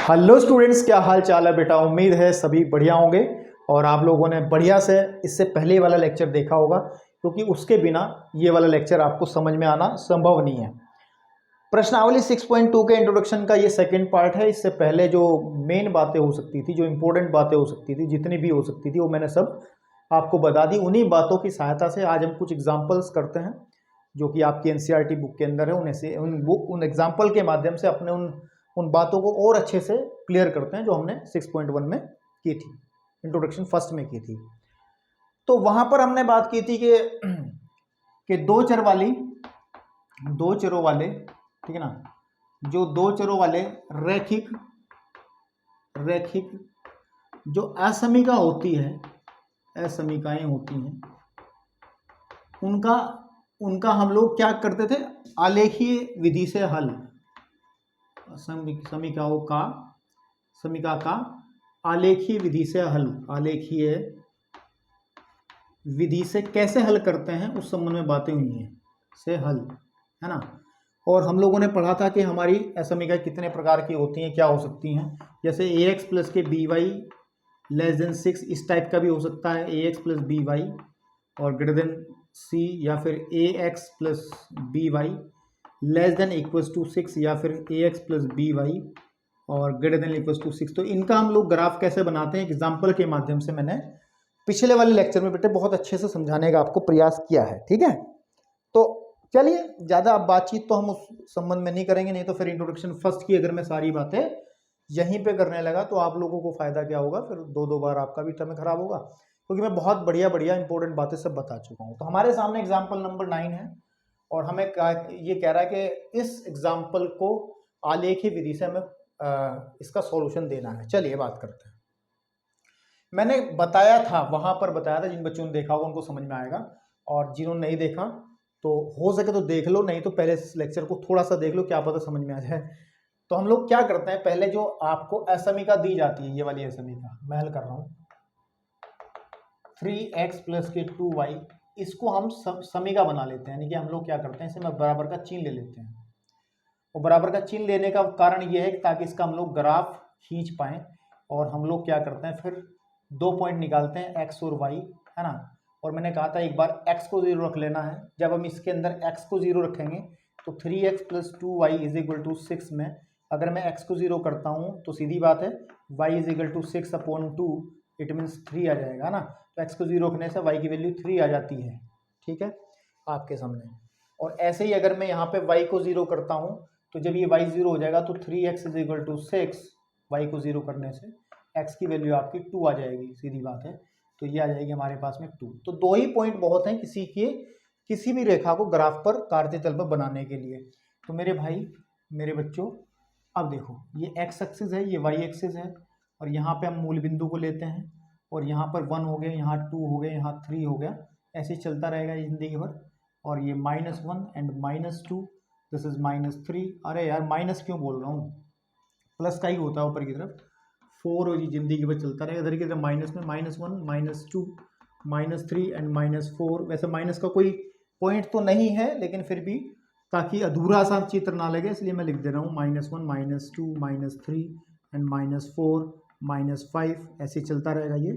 Hello students, क्या हाल चाल है बेटा। उम्मीद है सभी बढ़िया होंगे और आप लोगों ने बढ़िया से इससे पहले वाला लेक्चर देखा होगा, क्योंकि उसके बिना ये वाला लेक्चर आपको समझ में आना संभव नहीं है। प्रश्नावली 6.2 के इंट्रोडक्शन का ये सेकंड पार्ट है। इससे पहले जो मेन बातें हो सकती थी, जो इंपॉर्टेंट बातें हो सकती थी, जितनी भी हो सकती थी, वो मैंने सब आपको बता दी। उन्हीं बातों की सहायता से आज हम कुछ एग्जाम्पल्स करते हैं जो कि आपकी एनसीईआरटी बुक के अंदर है। उन एग्जाम्पल के माध्यम से अपने उन बातों को और अच्छे से क्लियर करते हैं जो हमने 6.1 में की थी, इंट्रोडक्शन फर्स्ट में की थी। तो वहां पर हमने बात की थी कि दो चरों वाले, ठीक है ना, जो दो चरों वाले रैखिक जो असमीका होती है, असमीकाएं होती हैं, उनका हम लोग क्या करते थे, आलेखीय विधि से हल। समीका का आलेखीय विधि से हल, आलेखीय विधि से कैसे हल करते हैं उस संबंध में बातें हुई हैं, से हल, है ना। और हम लोगों ने पढ़ा था कि हमारी असमीकाएं कितने प्रकार की होती हैं, क्या हो सकती हैं। जैसे ax प्लस के by लेस देन 6, इस टाइप का भी हो सकता है, ax प्लस by और ग्रेटर देन c, या फिर ax plus by less than equals to 6, या फिर ax प्लस by और ग्रेटर देन इक्वल्स टू 6। तो इनका हम लोग ग्राफ कैसे बनाते हैं, एग्जाम्पल के माध्यम से मैंने पिछले वाले लेक्चर में बेटे बहुत अच्छे से समझाने का आपको प्रयास किया है, ठीक है। तो चलिए, ज़्यादा अब बातचीत तो हम उस संबंध में नहीं करेंगे, नहीं तो फिर इंट्रोडक्शन फर्स्ट की अगर मैं सारी बातें यहीं पे करने लगा तो आप लोगों को फायदा क्या होगा, फिर दो बार आपका भी समय खराब होगा, क्योंकि मैं बहुत बढ़िया इंपॉर्टेंट बातें सब बता चुका हूँ। तो हमारे सामने एग्जाम्पल नंबर 9 है और हमें ये कह रहा है कि इस एग्जाम्पल को आलेखीय विधि से हमें इसका सॉल्यूशन देना है। चलिए बात करते हैं। मैंने बताया था, वहां पर बताया था, जिन बच्चों ने देखा होगा उनको समझ में आएगा, और जिन्होंने नहीं देखा तो हो सके तो देख लो, नहीं तो पहले इस लेक्चर को थोड़ा सा देख लो, क्या पता समझ में आ जाए। तो हम लोग क्या करते हैं, पहले जो आपको असमीका दी जाती है, ये वाली असमीका मैं हल कर रहा हूं, 3x प्लस के 2y, इसको हम समीका बना लेते हैं। यानी कि हम लोग क्या करते हैं, इसे बराबर का चिन्ह ले लेते हैं। और बराबर का चिन्ह लेने का कारण ये है कि ताकि इसका हम लोग ग्राफ खींच पाए। और हम लोग क्या करते हैं, फिर 2 पॉइंट निकालते हैं, x और y, है ना। और मैंने कहा था एक बार x को 0 रख लेना है। जब हम इसके अंदर x को 0 रखेंगे तो 3x plus 2y is equal to 6 में अगर मैं x को 0 करता हूँ तो सीधी बात है y is equal to 6/2, it means 3 आ जाएगा ना। तो x को 0 रखने से y की वैल्यू 3 आ जाती है, ठीक है, आपके सामने। और ऐसे ही अगर मैं यहाँ पे y को 0 करता हूँ तो जब ये y 0 हो जाएगा तो 3x is equal to 6, y को 0 करने से x की वैल्यू आपकी 2 आ जाएगी, सीधी बात है। तो ये आ जाएगी हमारे पास में 2। तो दो ही पॉइंट बहुत हैं किसी भी रेखा को ग्राफ पर, कार्तीय तल पर बनाने के लिए। तो मेरे भाई, मेरे बच्चों, अब देखो, ये x एक्सिस है, ये y एक्सिस है, और यहाँ पे हम मूल बिंदु को लेते हैं, और यहाँ पर 1 हो गए, यहाँ 2 हो गए, यहाँ 3 हो गया, ऐसे चलता रहेगा जिंदगी भर। और ये -1 एंड -2, दिस इज -3। अरे यार, माइनस क्यों बोल रहा हूँ, प्लस का ही होता है ऊपर की तरफ। 4 और ये जिंदगी भर चलता रहेगा। इधर की तरफ माइनस में -1 -2 -3 एंड -4। वैसे माइनस का कोई पॉइंट तो नहीं है, लेकिन फिर भी ताकि अधूरा सा चित्र ना लगे इसलिए मैं लिख दे रहा हूँ -1 -2 -3 एंड -4 -5, ऐसे चलता रहेगा ये।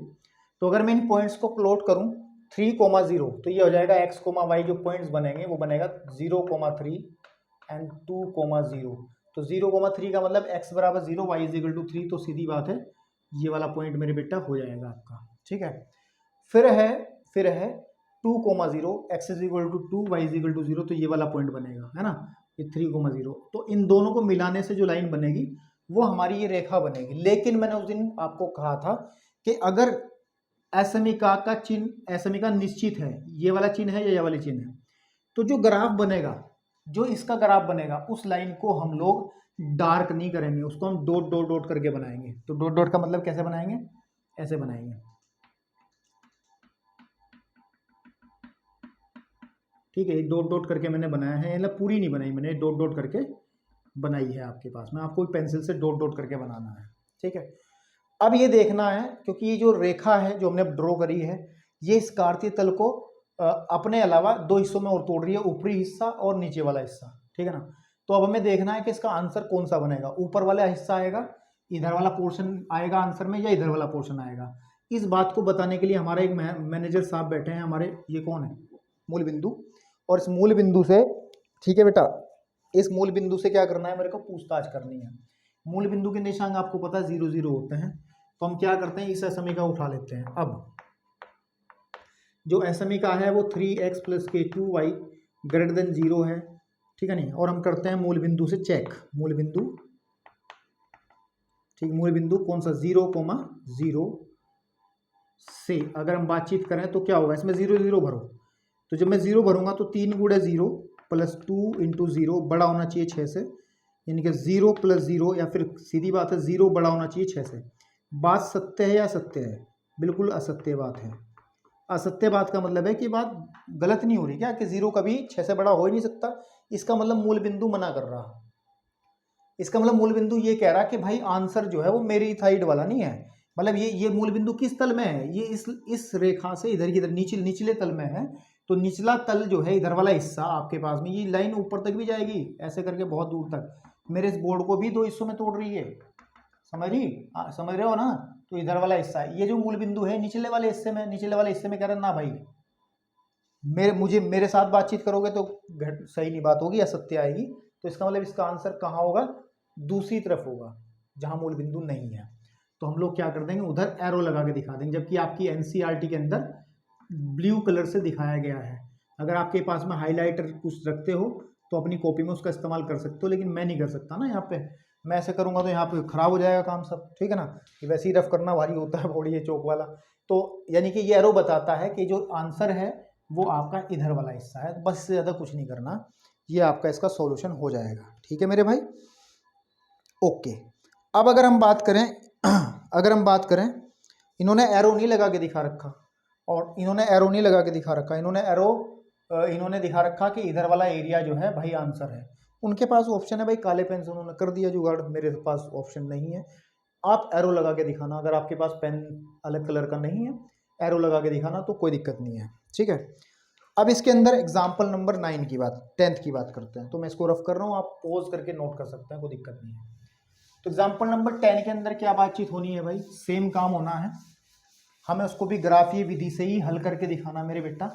तो अगर मैं इन पॉइंट्स को प्लॉट करूँ 3,0, तो ये हो जाएगा x, y, जो पॉइंट्स बनेंगे वो बनेगा 0,3 एंड 2,0। तो 0,3 का मतलब x बराबर 0, y इज इक्वल टू 3, तो सीधी बात है ये वाला पॉइंट मेरे बेटा हो जाएगा आपका, ठीक है। फिर है 2,0, x is equal to 2, y is equal to 0, तो ये वाला पॉइंट बनेगा, है ना, ये 3,0। तो इन दोनों को मिलाने से जो लाइन बनेगी वो हमारी ये रेखा बनेगी। लेकिन मैंने उस दिन आपको कहा था कि अगर असमीका का चिन्ह, असमीका निश्चित है, ये वाला चिन्ह है या ये वाली चिन्ह है, तो जो ग्राफ बनेगा, जो इसका ग्राफ बनेगा, उस लाइन को हम लोग डार्क नहीं करेंगे, उसको हम डॉट डॉट डॉट करके बनाएंगे। तो डॉट डॉट का मतलब कैसे बनाएंगे, ऐसे बनाएंगे, ठीक है। डॉट डॉट करके मैंने बनाया है, मतलब पूरी नहीं बनाई मैंने, डॉट डॉट करके बनाई है आपके पास में। आपको पेंसिल से डॉट डॉट करके बनाना है, ठीक है। अब ये देखना है, क्योंकि ये जो रेखा है जो हमने ड्रॉ करी है, ये इस कार्तीय तल को अपने अलावा 2 हिस्सों में और तोड़ रही है, ऊपरी हिस्सा और नीचे वाला हिस्सा, ठीक है ना। तो अब हमें देखना है कि इसका आंसर कौन सा बनेगा। ऊपर वाला हिस्सा आएगा इधर वाला पोर्शन आएगा आंसर में या इधर वाला पोर्शन आएगा। इस बात को बताने के लिए हमारा एक मैनेजर साहब बैठे हैं हमारे, ये कौन है, मूल बिंदु। और इस मूल बिंदु से, ठीक है बेटा, इस मूल बिंदु से क्या करना है, मेरे को पूछताछ करनी है। मूल बिंदु के निशांक आपको पता है 0 0 होते हैं, तो हम क्या करते हैं, इस असमीका उठा लेते हैं। अब जो असमीका है वो 3x + k2y > 0 है, ठीक है नहीं। और हम करते हैं मूल बिंदु से चेक, मूल बिंदु, ठीक, मूल बिंदु कौन सा, 0, 0 से अगर हम बातचीत करें तो क्या होगा, इसमें 0 0 भरो। तो जब मैं 0 भरूंगा तो 3 × 0 + 2 × 0 बड़ा होना चाहिए 6 से, यानी कि 0 + 0, या फिर सीधी बात है 0 बड़ा होना चाहिए 6 से। बात सत्य है या असत्य है, बिल्कुल असत्य बात है। असत्य बात का मतलब है कि बात गलत नहीं हो रही क्या, कि 0 कभी 6 से बड़ा हो ही नहीं सकता। इसका मतलब मूल बिंदु मना कर रहा, इसका मतलब मूल बिंदु ये कह रहा कि भाई आंसर जो है वो मेरी साइड वाला नहीं है। मतलब ये मूल बिंदु किस तल में है, ये इस रेखा से इधर की तरफ निचले तल में है। तो निचला तल जो है इधर वाला हिस्सा आपके पास में, ये लाइन ऊपर तक भी जाएगी ऐसे करके बहुत दूर तक, मेरे इस बोर्ड को भी 2 हिस्सों में तोड़ रही है, समझ रहे हो ना। तो इधर वाला हिस्सा, ये जो मूल बिंदु है निचले वाले हिस्से में, कह रहा ना भाई मेरे साथ बातचीत करोगे तो सही नहीं बात होगी, असत्य आएगी। तो इसका मतलब इसका आंसर कहाँ होगा, दूसरी तरफ होगा जहां मूल बिंदु नहीं है। तो हम लोग क्या कर देंगे, उधर एरो लगा के दिखा देंगे, जबकि आपकी एनसीईआरटी के अंदर ब्लू कलर से दिखाया गया है। अगर आपके पास में हाईलाइटर कुछ रखते हो तो अपनी कॉपी में उसका इस्तेमाल कर सकते हो, लेकिन मैं नहीं कर सकता ना, यहाँ पे मैं ऐसे करूँगा तो यहाँ पे खराब हो जाएगा काम सब, ठीक है ना। कि वैसे ही रफ करना भारी होता है बॉडी, ये चौक वाला। तो यानी कि ये एरो बताता है कि जो आंसर है वो आपका इधर वाला हिस्सा है, बस इससे ज़्यादा कुछ नहीं करना, ये आपका इसका सॉल्यूशन हो जाएगा, ठीक है मेरे भाई, ओके। अब अगर हम बात करें इन्होंने एरो नहीं लगा के दिखा रखा, और इन्होंने एरो नहीं लगा के दिखा रखा, इन्होंने दिखा रखा कि इधर वाला एरिया जो है भाई आंसर है। उनके पास ऑप्शन है भाई, काले पेन से उन्होंने कर दिया जुगाड़, मेरे पास ऑप्शन नहीं है। आप एरो लगा के दिखाना, अगर आपके पास पेन अलग कलर का नहीं है, एरो लगा के दिखाना तो कोई दिक्कत नहीं है, ठीक है। अब इसके अंदर एग्जाम्पल नंबर 9 की बात, 10th की बात करते हैं। तो मैं इसको रफ कर रहा हूँ, आप पॉज करके नोट कर सकते हैं, कोई दिक्कत नहीं है। तो एग्जाम्पल नंबर 10 के अंदर क्या बातचीत होनी है भाई, सेम काम होना है, हमें उसको भी ग्राफीय विधि से ही हल करके दिखाना मेरे बेटा,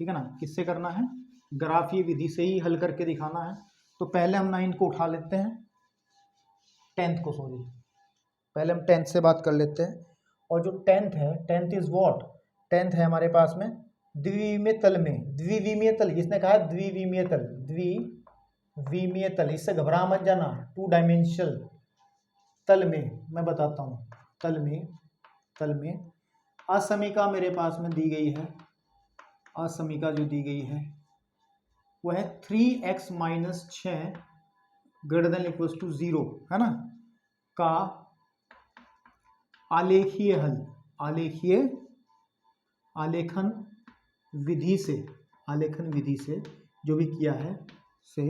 ठीक है ना। किससे करना है, ग्राफीय विधि से ही हल करके दिखाना है। तो पहले हम 9 को उठा लेते हैं, 10th को, सॉरी, पहले हम 10th से बात कर लेते हैं। और जो 10th है, 10th इज व्हाट, 10th है हमारे पास में द्विविमीय तल में, द्विविमीय तल, किसने कहा द्विविमीय तल, द्विविमीय तल, इससे घबरा मत जाना, 2 डायमेंशनल तल में, मैं बताता हूँ, तल में असमीका मेरे पास में दी गई है। असमीका जो दी गई है वो है 3x - 6 > 0, है ना, का आलेखीय हल, आलेखन विधि से जो भी किया है से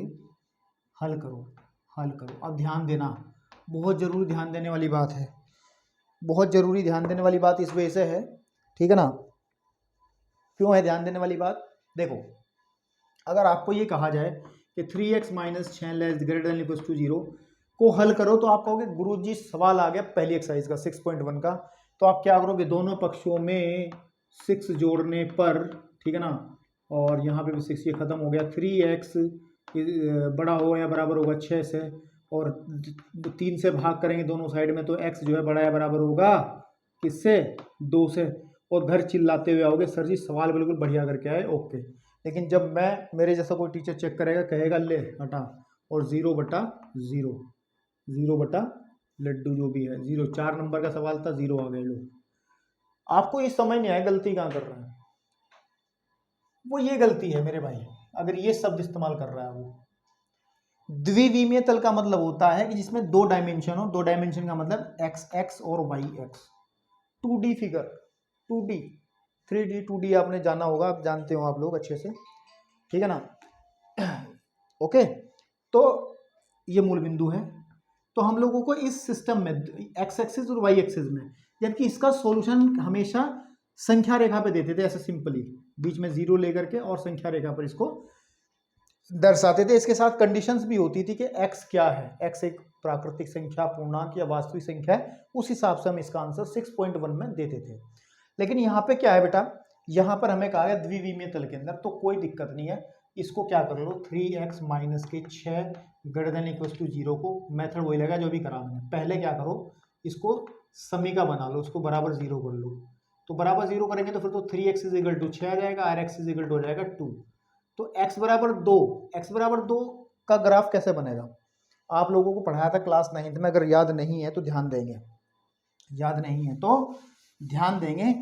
हल करो। अब ध्यान देना, बहुत जरूरी ध्यान देने वाली बात है, बहुत जरूरी ध्यान देने वाली बात इस वजह से है, ठीक है ना। क्यों है ध्यान देने वाली बात, देखो अगर आपको ये कहा जाए कि 3x - 6 > 0 को हल करो, तो आप कहोगे गुरुजी सवाल आ गया पहली एक्सरसाइज का 6.1 का, तो आप क्या करोगे, दोनों पक्षों में 6 जोड़ने पर, ठीक है ना, और यहाँ पे भी 6, ये खत्म हो गया, 3x बड़ा हो या बराबर होगा 6 से, और 3 से भाग करेंगे दोनों साइड में, तो x जो है बड़ा या बराबर होगा किससे, 2 से। और घर चिल्लाते हुए आओगे सर जी सवाल बिल्कुल बढ़िया करके आए, ओके। लेकिन जब मेरे जैसा कोई टीचर चेक करेगा, कहेगा ले हटा, और 0 बटा लड्डू जो भी है 0, 4 नंबर का सवाल था, 0 आ गए लोग। आपको ये समझ नहीं आया गलती कहाँ कर रहे हैं, वो ये गलती है मेरे भाई, अगर ये शब्द इस्तेमाल कर रहा है वो। द्विविमीय तल का मतलब होता है कि जिसमें 2 डायमेंशन हो, 2 डायमेंशन का मतलब x और y। 2D figure, 2D, 3D 2D आपने जाना होगा, आप जानते हो आप लोग अच्छे से, ठीक है ना, ओके। तो ये मूल बिंदु है। तो हम लोगों को इस सिस्टम में x एक्सिस और y एक्सिस में, जबकि इसका सॉल्यूशन हमेशा संख्या रेखा पे देते थे, ऐसे सिंपली बीच में 0 लेकर के और संख्या रेखा पर इसको दर्शाते थे। इसके साथ कंडीशंस भी होती थी कि x क्या है, x एक प्राकृतिक संख्या, पूर्णांक या वास्तविक संख्या है, उस हिसाब से हम इसका आंसर 6.1 में देते थे। लेकिन यहाँ पे क्या है बेटा, यहाँ पर हमें कहा है द्विविमीय तल के अंदर, तो कोई दिक्कत नहीं है, इसको क्या कर लो 3x माइनस के 6 ग्रेटर देन इक्वल टू 0 को मेथड वही लगा जो भी करा मैंने। पहले क्या करो, इसको समीका बना लो, उसको बराबर 0 कर लो, तो बराबर 0 करेंगे तो फिर तो 3x इज इक्वल टू 6 आ जाएगा और x इज इक्वल टू हो जाएगा 2। तो x बराबर 2, x बराबर 2 का ग्राफ कैसे बनेगा, आप लोगों को पढ़ाया था क्लास 9th में, अगर याद नहीं है तो ध्यान देंगे, याद नहीं है तो ध्यान देंगे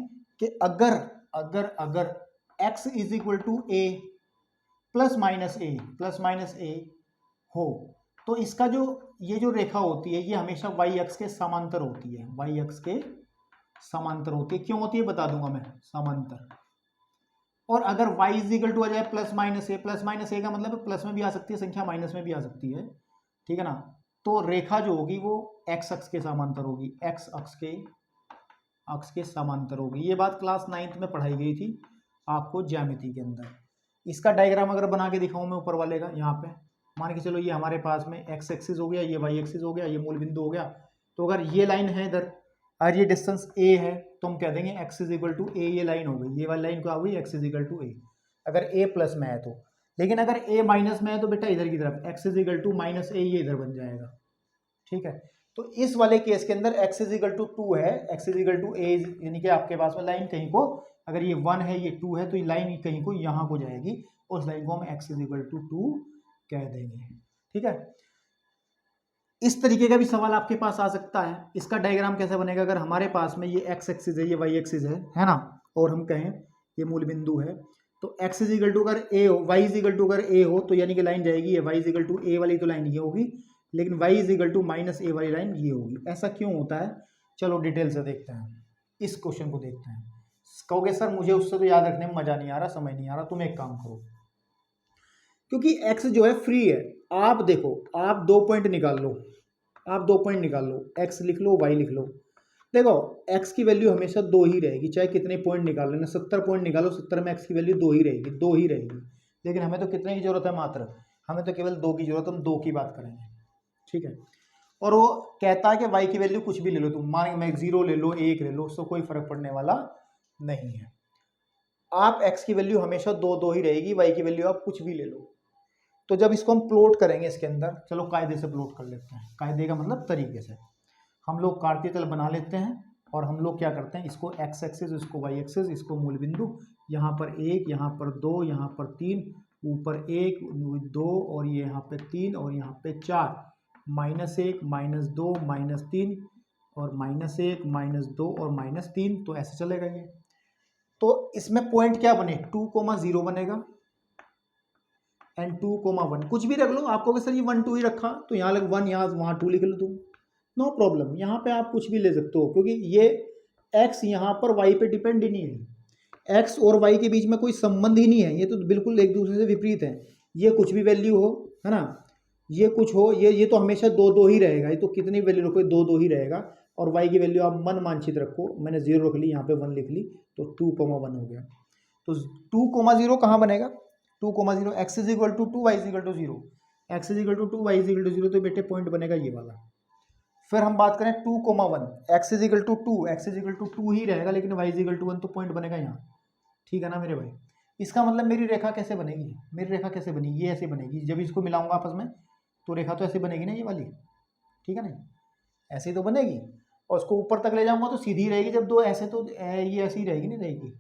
कि अगर अगर अगर x is equal to a plus minus A हो, तो इसका जो ये जो रेखा होती है ये हमेशा y अक्ष के समांतर होती है, y अक्ष के समांतर होती है। क्यों होती है बता दूंगा मैं, समांतर। और अगर y इज इक्वल टू आ जाए प्लस माइनस ए का मतलब प्लस में भी आ सकती है संख्या, माइनस में भी आ सकती है, ठीक है ना। तो रेखा जो होगी वो x अक्ष के समांतर होगी, x अक्ष के समांतर होगी। ये बात क्लास 9th में पढ़ाई गई थी आपको ज्यामिति के अंदर। इसका डायग्राम अगर बना के दिखाऊं मैं ऊपर वाले का, यहाँ पे मान के चलो ये हमारे पास में x एक्सिस हो गया, ये y एक्सिस हो गया, ये मूल बिंदु हो गया। तो अगर ये लाइन है इधर और ये डिस्टेंस a है तो हम कह देंगे x is equal to a, ये लाइन हो गई, ये वाली लाइन क्या हो गई x is equal to a, अगर a प्लस में है तो। लेकिन अगर a माइनस में है तो बेटा इधर की तरफ x is equal to minus a, ये इधर बन जाएगा, ठीक है। तो इस वाले केस के अंदर x इज इक्वल टू 2 है, x is equal to a, यानी कि आपके पास में लाइन कहीं को, अगर ये 1 है ये 2 है तो ये लाइन कहीं को यहाँ को जाएगी, उस लाइन को हम x इज इक्वल टू 2 कह देंगे, ठीक है। इस तरीके का भी सवाल आपके पास आ सकता है। इसका डायग्राम कैसे बनेगा, अगर हमारे पास में ये x एक्सिस है, ये y एक्सिस है ना, और हम कहें ये मूल बिंदु है, तो x इज इक्वल टू अगर a हो, y इज इक्वल टू अगर a हो तो यानी कि लाइन जाएगी ये y is equal to a वाली तो लाइन ये होगी, लेकिन y is equal to minus a वाली लाइन ये होगी। ऐसा क्यों होता है, चलो डिटेल से देखते हैं, इस क्वेश्चन को देखते हैं। कहोगे सर मुझे उससे तो याद रखने में मजा नहीं आ रहा, समझ नहीं आ रहा, तुम एक काम करो, क्योंकि x जो है फ्री है, आप देखो आप 2 पॉइंट निकाल लो, आप 2 पॉइंट निकाल लो, x लिख लो y लिख लो। देखो x की वैल्यू हमेशा 2 ही रहेगी, चाहे कितने पॉइंट निकाल लेना, 70 पॉइंट निकालो, 70 में x की वैल्यू 2 ही रहेगी, 2 ही रहेगी। लेकिन हमें तो कितने की जरूरत है, मात्र हमें तो केवल 2 की जरूरत है, हम 2 की बात करेंगे, ठीक है। और वो कहता है कि y की वैल्यू कुछ भी ले लो तुम, मान मैं 0 ले लो 1 ले लो, उससे कोई फर्क पड़ने वाला नहीं है। आप x की वैल्यू हमेशा 2 ही रहेगी, y की वैल्यू आप कुछ भी ले लो। तो जब इसको हम प्लॉट करेंगे इसके अंदर, चलो कायदे से प्लॉट कर लेते हैं, कायदे का मतलब तरीके से हम लोग कार्तीय तल बना लेते हैं, और हम लोग क्या करते हैं, इसको x एक्सिस, इसको y एक्सिस, इसको मूल बिंदु, यहाँ पर 1, यहाँ पर 2, यहाँ पर 3, ऊपर 1 2 और ये यहाँ पे 3 और यहाँ पे 4, -1 -2 -3 और -1 -2 और -3, तो ऐसे चलेगा ये। तो इसमें पॉइंट क्या बने, 2,0 बनेगा एंड 2,1, कुछ भी रख लो। आपको सर ये 1 2 ही रखा तो यहाँ लग 1, यहाँ वहाँ 2 लिख लो तुम, नो प्रॉब्लम, यहाँ पे आप कुछ भी ले सकते हो, क्योंकि ये x यहाँ पर y पे डिपेंड ही नहीं है, x और y के बीच में कोई संबंध ही नहीं है, ये तो बिल्कुल एक दूसरे से विपरीत है। ये कुछ भी वैल्यू हो, है ना, ये कुछ हो, ये तो हमेशा 2 ही रहेगा, ये तो कितनी वैल्यू रखो 2 ही रहेगा। और y की वैल्यू आप मन मानचित रखो, मैंने 0 रख ली, यहाँ पे 1 लिख ली, तो 2,1 हो गया। तो 2,0 कहाँ बनेगा, 2,0, x is equal to 2, y is equal to 0, x is equal to 2, y is equal to 0, तो बेटे पॉइंट बनेगा ये वाला। फिर हम बात करें 2,1, x is equal to 2, x is equal to 2 ही रहेगा, लेकिन y इज इक्वल टू 1, तो पॉइंट बनेगा यहाँ, ठीक है ना मेरे भाई। इसका मतलब मेरी रेखा कैसे बनेगी, मेरी रेखा कैसे बनेगी, ये ऐसे बनेगी, जब इसको मिलाऊंगा आपस में तो रेखा तो ऐसे बनेगी ना, ये वाली, ठीक है ना, ऐसे ही तो बनेगी। और उसको ऊपर तक ले जाऊंगा तो सीधी रहेगी, जब दो ऐसे तो ये ऐसी ही रहेगी, नहीं रहेगी।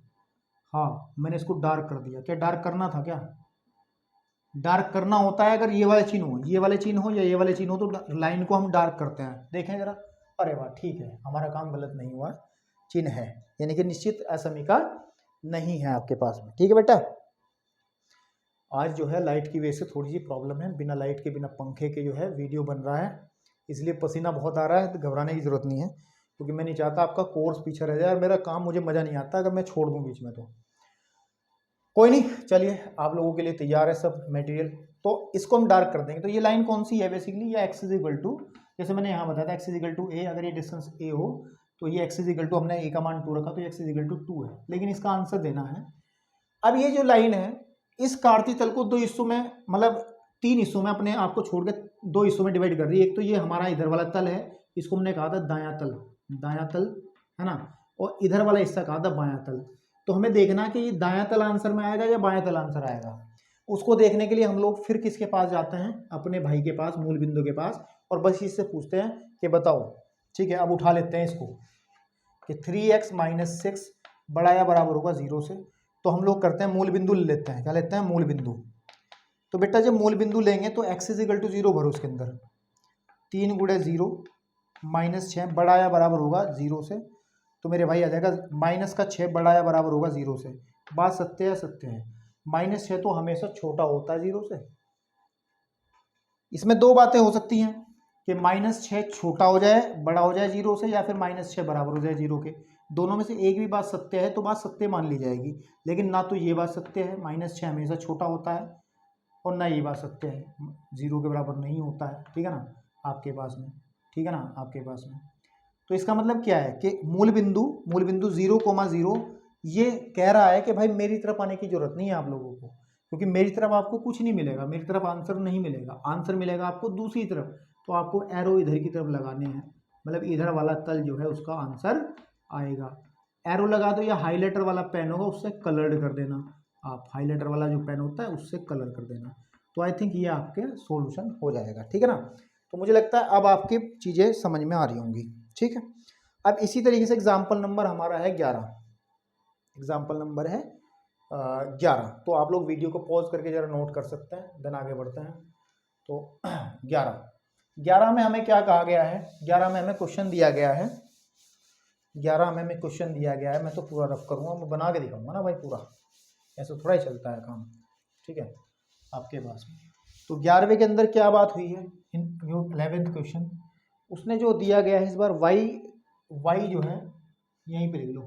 हाँ मैंने इसको डार्क कर दिया, क्या डार्क करना था, क्या डार्क करना होता है, अगर ये वाले चिन्ह हो, ये वाले चिन्ह हो या ये वाले चिन्ह हो, तो लाइन को हम डार्क करते हैं। देखें जरा, अरे वाह ठीक है, हमारा काम गलत नहीं हुआ, चिन्ह है, यानी कि निश्चित असमीका नहीं है आपके पास में, ठीक है बेटा। आज जो है लाइट की वजह से थोड़ी सी प्रॉब्लम है, बिना लाइट के बिना पंखे के जो है वीडियो बन रहा है, इसलिए पसीना बहुत आ रहा है, तो घबराने की जरूरत नहीं है, क्योंकि मैं नहीं चाहता आपका कोर्स पीछे रह जाए, और मेरा काम मुझे मज़ा नहीं आता अगर मैं छोड़ दूँ बीच में, तो कोई नहीं, चलिए आप लोगों के लिए तैयार है सब मटेरियल। तो इसको हम डार्क कर देंगे। तो ये लाइन कौन सी है बेसिकली, ये x इज इक्वल टू, जैसे मैंने यहाँ बताया था x is equal to a, अगर ये डिस्टेंस a हो तो ये x इज इक्वल टू, हमने a का मान 2 रखा तो x इज इक्वल टू 2 है, लेकिन इसका आंसर देना है। अब ये जो लाइन है, इस कार्तीय तल को 2 हिस्सों में, मतलब तीन हिस्सों में अपने आप को छोड़ के दो हिस्सों में डिवाइड कर रही है। एक तो ये हमारा इधर वाला तल है, इसको हमने कहा था दायां तल है ना, और इधर वाला हिस्सा कहा था बायां तल। तो हमें देखना है कि ये दायां तल आंसर में आएगा या बायां तल आंसर आएगा। उसको देखने के लिए हम लोग फिर किसके पास जाते हैं, अपने भाई के पास, मूल बिंदु के पास, और बस इससे पूछते हैं कि बताओ। ठीक है, अब उठा लेते हैं इसको कि 3x - 6 बड़ा या बराबर होगा 0 से। तो हम लोग करते हैं मूल बिंदु ले लेते हैं। क्या लेते हैं? मूल बिंदु। तो बेटा जब मूल बिंदु लेंगे तो x = 0 भरो उसके अंदर। 3 × 0 -6 बड़ा या बराबर होगा 0 से। तो मेरे भाई आ जाएगा -6 बड़ा या बराबर होगा 0 से। बात सत्य है? सत्य है। -6 तो हमेशा छोटा होता है 0 से। इसमें दो बातें हो सकती हैं कि -6 छोटा हो जाए, बड़ा हो जाए 0 से, या फिर -6 बराबर हो जाए 0 के। दोनों में से एक भी बात सत्य है तो बात सत्य मान ली जाएगी। लेकिन ना तो ये बात सत्य है, -6 हमेशा छोटा होता है, और ना ये बात सत्य है, 0 के बराबर नहीं होता है। ठीक है ना, आपके पास में। ठीक है ना, आपके पास में। तो इसका मतलब क्या है कि मूल बिंदु 0,0 ये कह रहा है कि भाई मेरी तरफ आने की जरूरत नहीं है आप लोगों को, क्योंकि मेरी तरफ आपको कुछ नहीं मिलेगा, मेरी तरफ आंसर नहीं मिलेगा। आंसर मिलेगा आपको दूसरी तरफ। तो आपको एरो इधर की तरफ लगाने हैं, मतलब इधर वाला तल जो है उसका आंसर आएगा। एरो लगा दो, या हाईलाइटर वाला पेन होगा उससे कलर्ड कर देना। आप हाईलाइटर वाला जो पेन होता है उससे कलर कर देना। तो आई थिंक ये आपके सॉल्यूशन हो जाएगा। ठीक है ना, तो मुझे लगता है अब आपकी चीज़ें समझ में आ रही होंगी। ठीक है, अब इसी तरीके से एग्जाम्पल नंबर हमारा है 11। एग्जाम्पल नंबर है 11। तो आप लोग वीडियो को पॉज करके जरा नोट कर सकते हैं, देन आगे बढ़ते हैं। तो 11 में हमें क्या कहा गया है? 11 में हमें क्वेश्चन दिया गया है। 11 में हमें क्वेश्चन दिया गया है। मैं तो पूरा रफ करूँगा, मैं बना के दिखाऊंगा ना भाई पूरा, ऐसे थोड़ा ही चलता है काम। ठीक है, आपके पास में। तो 11वें के अंदर क्या बात हुई है? इन 11th क्वेश्चन उसने जो दिया गया है इस बार y जो है यहीं पे लिख लो,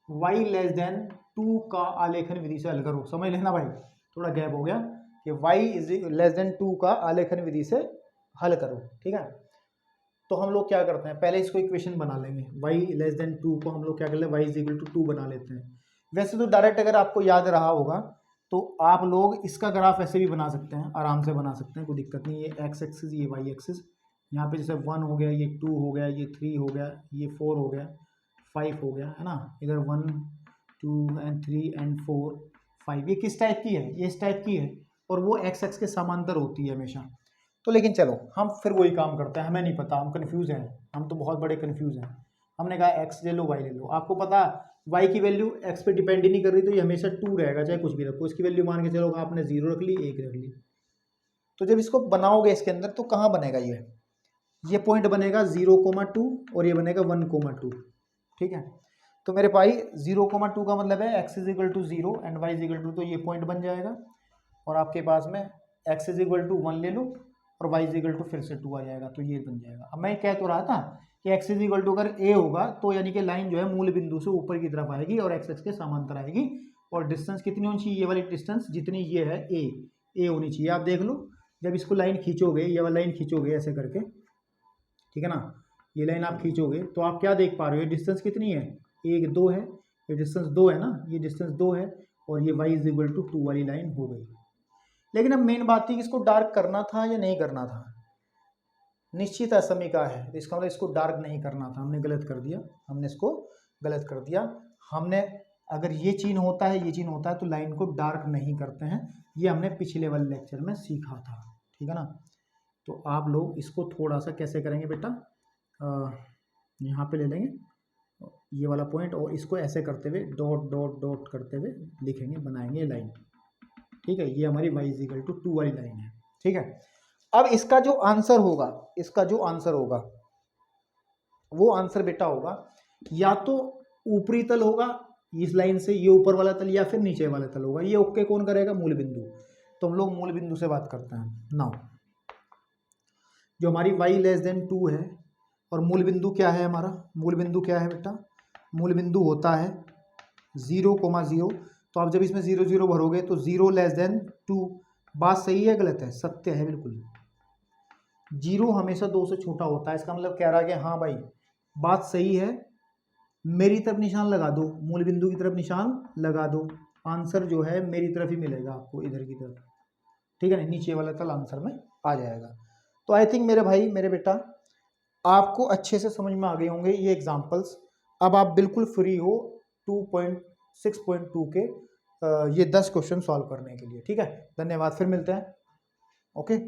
y < 2 का आलेखन विधि से हल करो। समझ लेना भाई, थोड़ा गैप हो गया कि y < 2 का आलेखन विधि से हल करो। ठीक है, तो हम लोग क्या करते हैं, पहले इसको इक्वेशन बना लेंगे। y < 2 को हम लोग क्या कर ले, y = 2 बना लेते हैं। वैसे तो डायरेक्ट अगर आपको याद रहा होगा तो आप लोग इसका ग्राफ ऐसे भी बना सकते हैं, आराम से बना सकते हैं, कोई दिक्कत नहीं। ये x एक्सिस, ये y एक्सिस, यहाँ पे जैसे 1 हो गया, ये 2 हो गया, ये 3 हो गया, ये 4 हो गया, 5 हो गया, है ना। इधर 1 2 and 3 and 4 5, ये किस टाइप की है? ये इस टाइप की है, और वो x एक्स के समांतर होती है हमेशा। तो लेकिन चलो हम फिर वही काम करते हैं, हमें नहीं पता, हम कन्फ्यूज हैं, हम तो बहुत बड़े कन्फ्यूज हैं। हमने कहा x ले लो, y ले लो। आपको पता y की वैल्यू x पे डिपेंड ही नहीं कर रही, तो ये हमेशा 2 रहेगा, चाहे कुछ भी रखो। इसकी वैल्यू मान के चलो आपने 0 रख ली, 1 रख ली। तो जब इसको बनाओगे इसके अंदर तो कहाँ बनेगा? ये पॉइंट बनेगा 0,2 और ये बनेगा 1,2। ठीक है, तो मेरे भाई 0,2 का मतलब है x = 0 एंड y = 2, तो ये पॉइंट बन जाएगा। और आपके पास में x = 1 ले लो और y = फिर से 2 आ जाएगा, तो ये बन जाएगा। अब मैं कह तो रहा था कि x = अगर a होगा तो यानी कि लाइन जो है मूल बिंदु से ऊपर की तरफ आएगी और x के समांतर आएगी, और डिस्टेंस कितनी होनी चाहिए? ये वाली डिस्टेंस जितनी ये है a होनी चाहिए। आप देख लो, जब इसको लाइन खींचोगे, ये वाली लाइन खींचोगे ऐसे करके, ठीक है ना, ये लाइन आप खींचोगे तो आप क्या देख पा रहे हो? ये डिस्टेंस कितनी है? 1 2 है, ये डिस्टेंस 2 है ना, ये डिस्टेंस 2 है, और ये y = 2 वाली लाइन हो गई। लेकिन अब मेन बात थी कि इसको डार्क करना था या नहीं करना था। निश्चित असमीका है, तो इसका मतलब इसको डार्क नहीं करना था, हमने गलत कर दिया, हमने इसको गलत कर दिया। हमने अगर ये चिन्ह होता है, ये चिन्ह होता है, तो लाइन को डार्क नहीं करते हैं। ये हमने पिछले वाले लेक्चर में सीखा था। ठीक है ना, तो आप लोग इसको थोड़ा सा कैसे करेंगे बेटा, यहाँ पे ले लेंगे ये वाला पॉइंट, और इसको ऐसे करते हुए डॉट डॉट डॉट करते हुए लिखेंगे, बनाएंगे लाइन। ठीक है, ये हमारी y = 2 वाली लाइन है। ठीक है, अब इसका जो आंसर होगा, वो आंसर बेटा होगा या तो ऊपरी तल होगा इस लाइन से, ये ऊपर वाला तल, या फिर नीचे वाला तल होगा। ये ओके कौन करेगा? मूल बिंदु। तो हम लोग मूल बिंदु से बात करते हैं नाउ। जो हमारी y < 2 है, और मूल बिंदु क्या है हमारा? मूल बिंदु क्या है बेटा? मूल बिंदु होता है 0,0। तो आप जब इसमें 0 0 भरोगे तो 0 < 2। बात सही है गलत है? सत्य है बिल्कुल। 0 हमेशा 2 से छोटा होता है। इसका मतलब कह रहा है कि हाँ भाई बात सही है, मेरी तरफ निशान लगा दो, मूल बिंदु की तरफ निशान लगा दो, आंसर जो है मेरी तरफ ही मिलेगा आपको, इधर की तरफ। ठीक है ना, नीचे वाला तल आंसर में आ जाएगा। तो आई थिंक मेरे भाई मेरे बेटा आपको अच्छे से समझ में आ गए होंगे ये एग्जाम्पल्स। अब आप बिल्कुल फ्री हो 2.6.2 के ये 10 क्वेश्चन सॉल्व करने के लिए। ठीक है, धन्यवाद, फिर मिलते हैं। ओके।